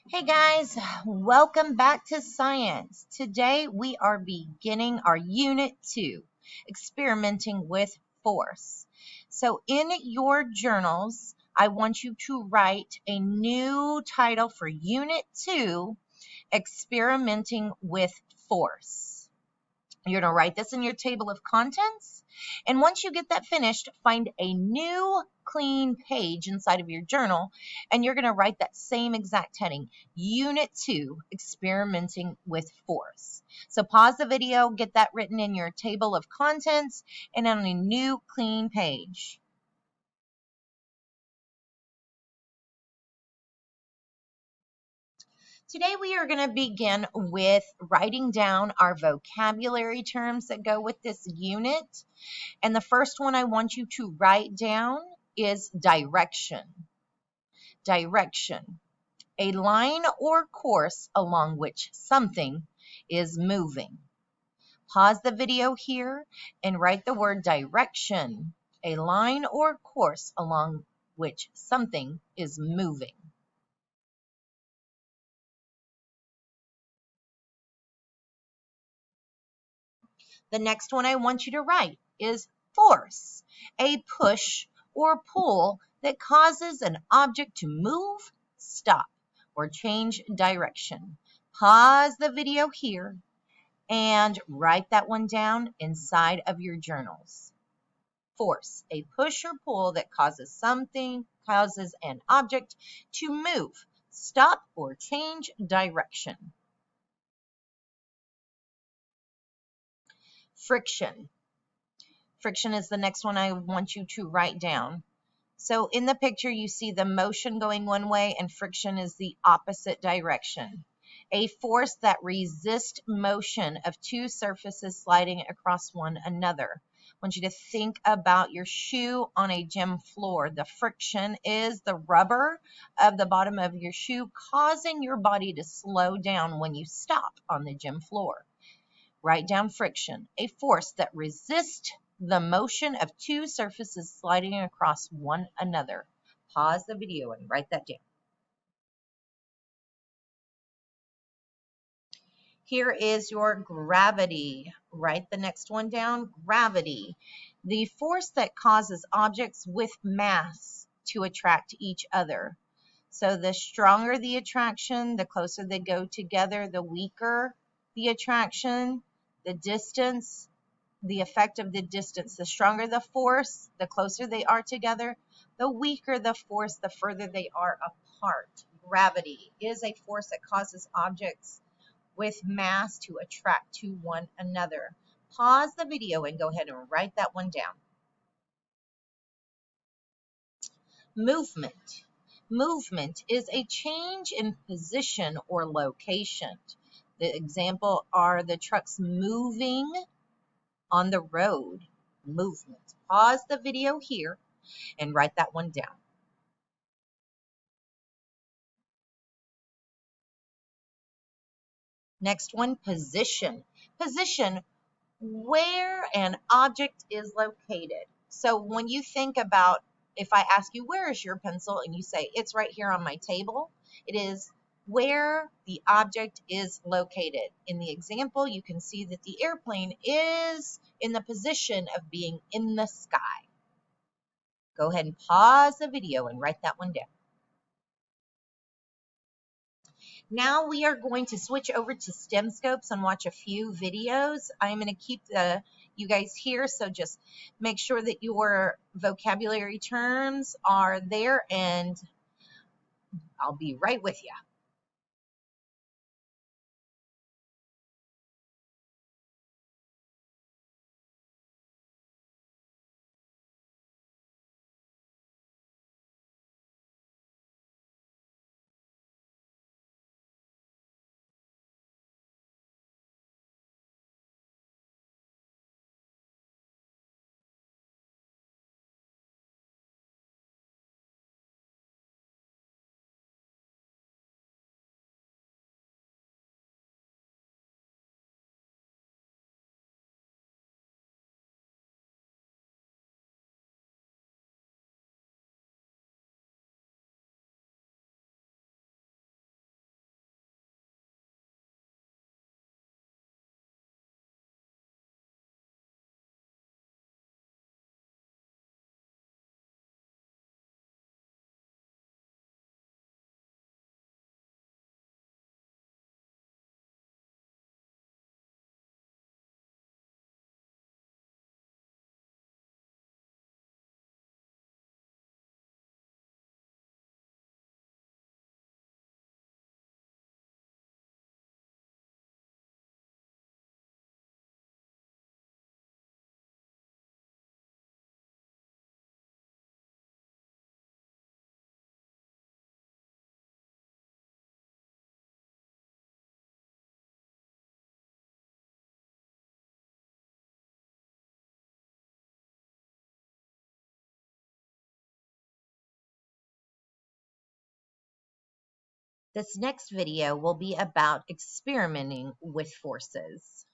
Hey guys, welcome back to science. Today we are beginning our unit 2, experimenting with force. So in your journals, I want you to write a new title for unit 2, experimenting with force. You're going to write this in your table of contents. And once you get that finished, find a new clean page inside of your journal, and you're going to write that same exact heading, Unit 2, Experimenting with Force. So pause the video, get that written in your table of contents, and on a new clean page. Today we are going to begin with writing down our vocabulary terms that go with this unit. And the first one I want you to write down is direction. Direction. A line or course along which something is moving. Pause the video here and write the word direction. A line or course along which something is moving. The next one I want you to write is force, a push or pull that causes an object to move, stop, or change direction. Pause the video here and write that one down inside of your journals. Force, a push or pull that causes an object to move, stop, or change direction. Friction. Friction is the next one I want you to write down. So in the picture, you see the motion going one way and friction is the opposite direction. A force that resists motion of two surfaces sliding across one another. I want you to think about your shoe on a gym floor. The friction is the rubber of the bottom of your shoe causing your body to slow down when you stop on the gym floor. Write down friction, a force that resists the motion of two surfaces sliding across one another. Pause the video and write that down. Here is your gravity. Write the next one down. Gravity, the force that causes objects with mass to attract each other. So the stronger the attraction, the closer they go together, the weaker the attraction, the distance, the effect of the distance. The stronger the force, the closer they are together. The weaker the force, the further they are apart. Gravity is a force that causes objects with mass to attract to one another. Pause the video and go ahead and write that one down. Movement. Movement is a change in position or location. The example are the trucks moving on the road. Movement. Pause the video here and write that one down. Next one, position. Position, where an object is located. So when you think about, if I ask you, where is your pencil? And you say, it's right here on my table. It is where the object is located. In the example, you can see that the airplane is in the position of being in the sky. Go ahead and pause the video and write that one down. Now we are going to switch over to STEMscopes and watch a few videos. I'm going to keep you guys here, so just make sure that your vocabulary terms are there, and I'll be right with you. This next video will be about experimenting with forces.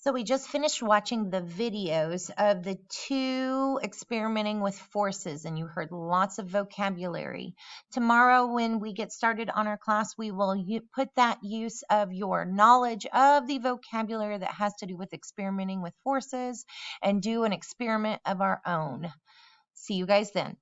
So we just finished watching the videos of the two experimenting with forces, and you heard lots of vocabulary. Tomorrow, when we get started on our class, we will put that use of your knowledge of the vocabulary that has to do with experimenting with forces and do an experiment of our own. See you guys then.